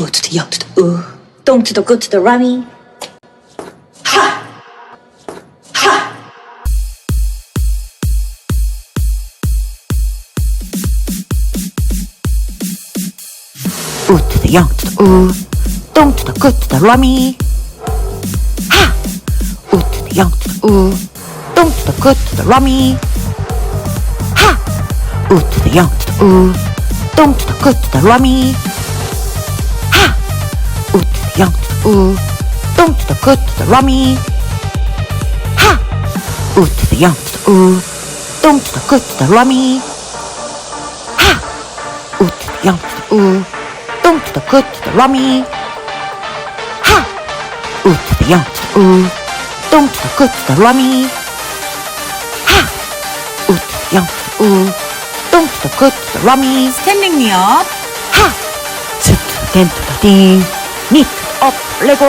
O to the young to the ooh, 똥 to the good to the rummy. 하! 하! O to the young to the ooh, 똥 to the good to the rummy. 하! O to the young to the ooh, 똥 to the good to the rummy. 하! O to the young to the ooh, 똥 to the good to the rummy. 하! O to the young to the ooh, 똥 to the good to the rummy. 하! O to the young to the ooh, 똥 to the good to the rummy. 하! O to the young to the ooh, 똥 to the good to the rummy. 하! O to the young to the ooh, 똥 to the good to the rummy. 하! O to the young to the ooh, 똥 to the good to the rummy. 스탠딩니업. 하! to the den to the ding, knee to the up, 레고.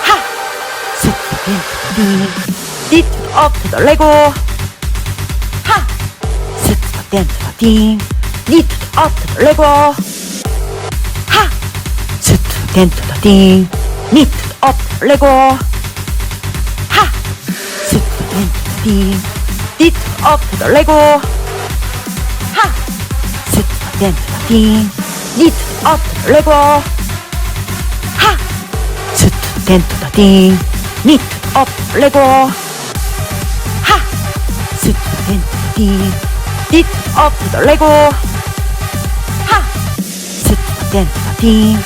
하! to the den to the ding, knee to the up to the 레고. 하! to the den to the ding, knee to the up to the 레고. 하! to the den to the ding, knee to the up to the 레고. 하! to the den to the ding, knee to the up to the 레고. 하! to the den to the ding, knee to the up to the 레고. 하! to the den to the ding, knee to the up to the 레고. 하! to the den to the ding, knee to the up to the 레고. 하! to the den to the ding,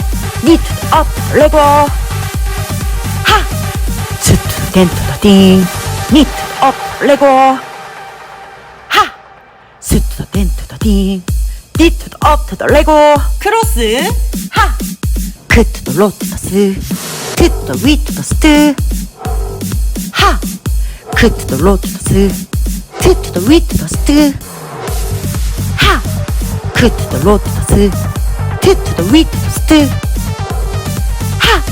knee to the up to the 레고. 하! to the den to the ding, knee to the up to the 레고. 하! to the den to the ding, knee to the up to the 레고. 크로스. 하! 그 to the low to the s, to the 위 to the 스. 하! 그 to the low to the 스, to the 위 to the 스. 하! 그 to the low to the 스, to the 위 to the 스. 하!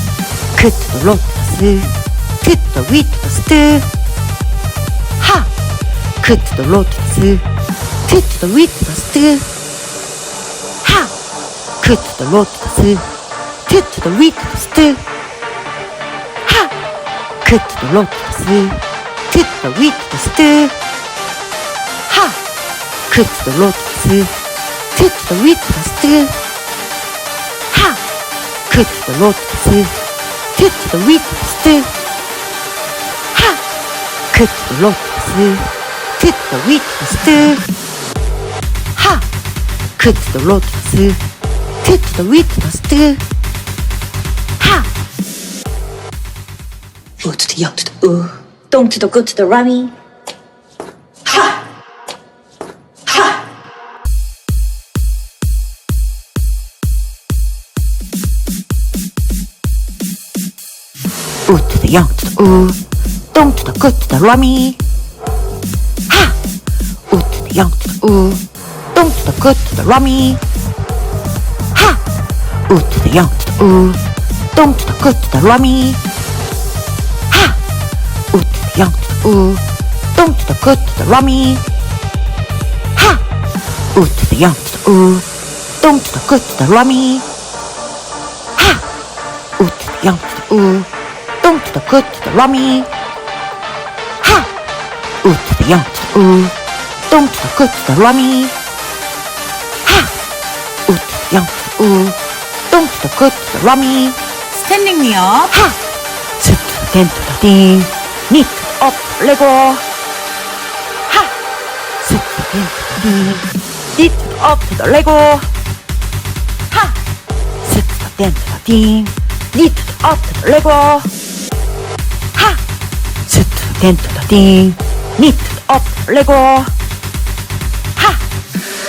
그 to the low to the 스, to the 위 to the 스. 하! 그 to the low to the 스, to the 위 to the 스. 하! 그 to the low to the 스, to the 위 to the 스. 하! 그 to the low to the 스, to the 위 to the 스. 하! 그 to the low to the 스, to the 위 to the 스. 하! 그 to the low to the 스, to the 위 to the 스. 하! 그 to the low to the 스, to the 위 to the 스. 하! 그 to the low to the 스, to the 위 to the 스. 하! O to the young to the ooh, 똥 to the good to the rummy. 하! 하! O to the young to the ooh, 똥 to the good to the rummy. 하! O to the young to the ooh, 똥 to the good to the rummy. 하! O to the young to the ooh, 똥 to the good to the rummy. 하! O to the young to the ooh, 똥 to the good to the rummy. 하! O to the young to the ooh, 똥 to the good to the rummy. 하! O to the young to the ooh, 똥 to the good to the rummy. 하! O to the young to the ooh, 똥 to the good to the rummy. 하! O to the young to the ooh, 똥 to the good to the rummy. 스탠딩니업. 하! to the den to the ding, knee to the up, 레고. 하! to the den to the ding, knee to the up to the 레고. 하! to the den to the ding, knee to the up to the 레고. 하! to the den to the ding, knee to the up to the 레고. 하!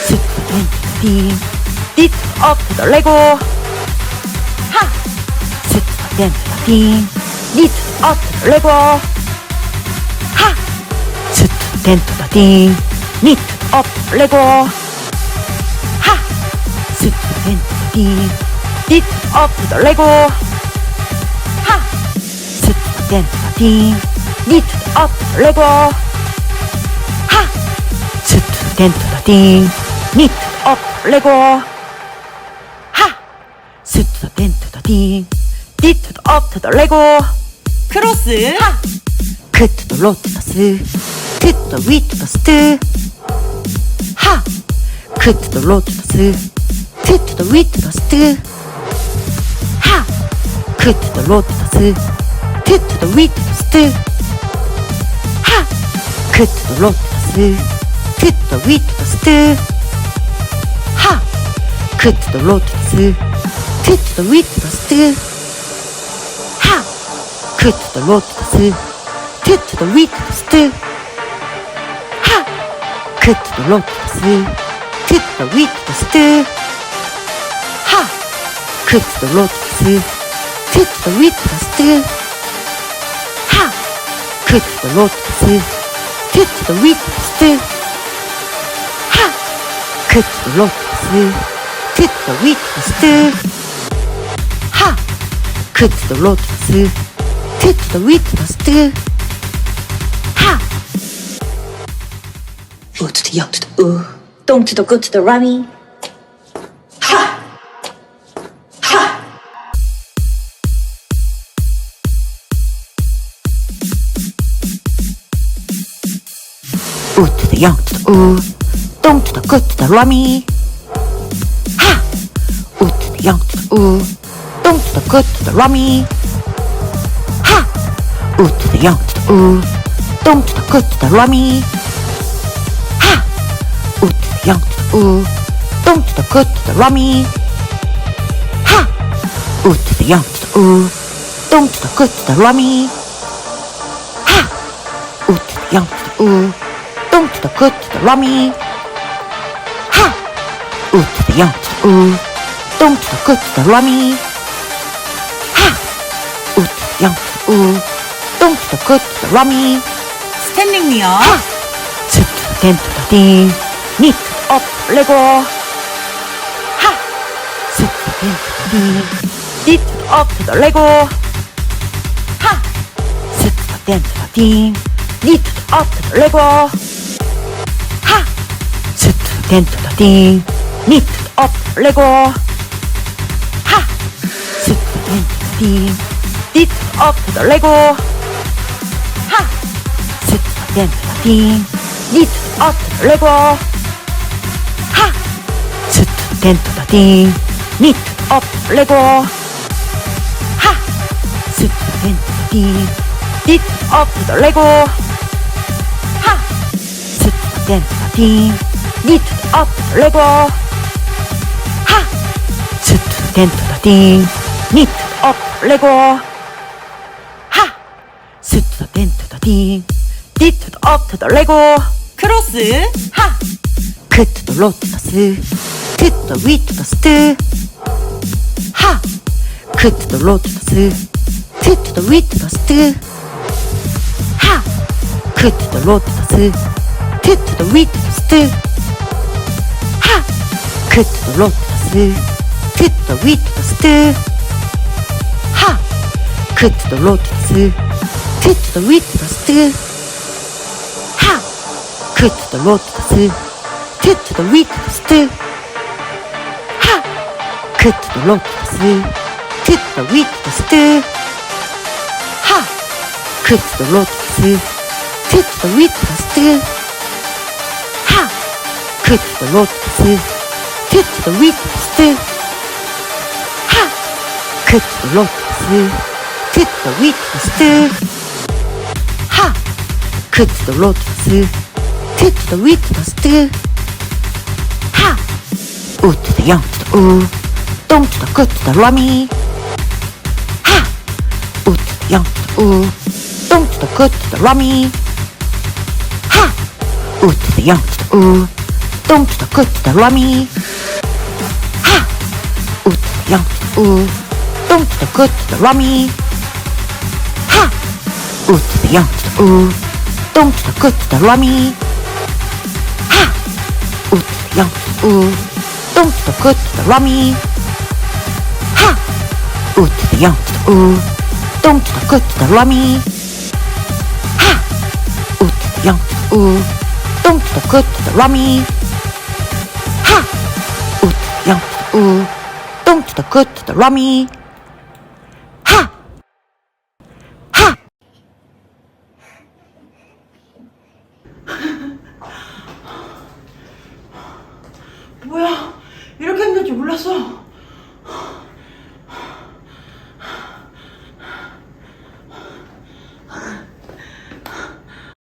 to the den to the ding, knee to the up to the 레고. 하! to the den to the ding, knee to the up to the 레고. 하! to the den to the ding, knee to the up to the 레고. 하! to the den to the ding, knee to the up to the 레고. 하! to the den to the ding, knee to the up to the 레고. 하! to the den to the ding, knee to the up to the 레고. 하! 스 to the 된 to the 딩, D to the up to the 레고. 크로스 그 to the 로 to the 스, T to the 위 to the 스트. 하, 그 to the 로 to the 스, T to the 위 to the 스트. 하, 그 to the 로 to the 스, T to the 위 to the 스트. 하, 그 to the 로 to the 스, T to the 위 to the 스트. 하, 그 to the 로 to the 스, T to the 위 to the 스트. 하, 그 to the 로 to the 스, T to the 위 to the 스트. 하, 그 to the 로 to the 스, T to the 위 to the 스트. 하, 그 to the 로 to the 스, T to the 위 to the 스트. 하, 그 to the 로 to the 스, T to the 위 to the 스트. 하, 그 to the 로 to the 스, T to the 위 to the 스트. 하, 그 to the 로 to the 스, T to the 위 to the 스트. 하, 우 to the 영 to the 우, 똥 to the 끄 to the 라미. 하! 하! 우 to the 영 to the 우, 똥 to the 끄 to the 라미. 하, 우 to the 영 to the 우, 똥 to the 끄 to the 라미. 하, 우 to the 영 to the 우, 똥 to the 끄 to the 라미. 하, 우 to the 영 to the 우, 똥 to the 끄 to the 라미. 하, 우 to the 영 to the 우, 똥 to the 끄 to the 라미. 하, 우 to the 영 to the 우, 똥 to the 끄 to the 라미. 하, 우 to the 영 to the 우, 똥 to the 끄 to the 라미. 하, 우 to the 영 to the 우, 똥 to the 끄 to the 라미. 스탠딩니업 하, 스 to the 된 to the 딩, 니 to the up 레고. 하, 스 to the 된 to the 딩, 니 to the up to the 레고. 하, 스 to the 된 to the 딩, 니 to the up to the 레고. 하, 스 to the 된 to the 딩, 니 to the up to the 레고. 하, 스 to the 된 to the 딩, 니 to the up to the 레고. 하, 스 to the 된 to the 딩, 니 to the up to the 레고. 하, 스 to the 된 to the 딩, 니 to the up to the 레고. 하, 스 to the 된 to the 딩, 니 to the up to the 레고. 하, 스 to the 된 to the 딩, 니 to the up to the 레고. 하, 스 to the 된 to the 딩, 니 to the up to the 레고. 하, 스 to the 된 to the 딩, 니 to the up to the 레고. 크로스 하, 그 to the 로 to the 스, T to the 위 to the 스트. 하, 그 to the 로 to the 스, T to the 위 to the 스트. 하, 그 to the 로 to the 스, T to the 위 to the 스트. 하, 그 to the 로 to the 스, T to the 위 to the 스트. 하, 그 to the 로 to the 스, T to the 위 to the 스트. 하, 그 to the 로 to the 스, T to the 위 to the 스트. 하, 그 to the 로 to the 스, T to the 위 to the 스트. 하, 그 to the 로 to the 스, T to the 위 to the 스트. 하, 그 to the 로 to the 스, T to the 위 to the 스트. 하, 그 to the 로 to the 스, T to the 위 to the 스트. 하, 그 to the 로 to the 스, T to the 위 to the 스트. 하, 우 to the 영 to the 우, 똥 to the 끄 to the 라미. 하, 우 to the 영 to the 우, 똥 to the 끄 to the 라미. 하, 우 to the 영 to the 우, 똥 to the 끄 to the 라미. 하, 우 to the 영 to the 우, 똥 to the 끄 to the 라미. 하, 우 to the 영 to the 우, 똥 to the 끄 to the 라미. 하, 우 to the 영 to the 우, 똥 to the 끄 to the 라미. 하, 우 to the 영 to the 우, 똥 to the 끄 to the 라미. 하, 우 to the 영 to the 우, 똥 to the 끄 to the 라미. 하, 우 to the 영 to the 우, 똥 to to the good to the rummy. 하! 하! 뭐야, 이렇게 힘들 줄 몰랐어.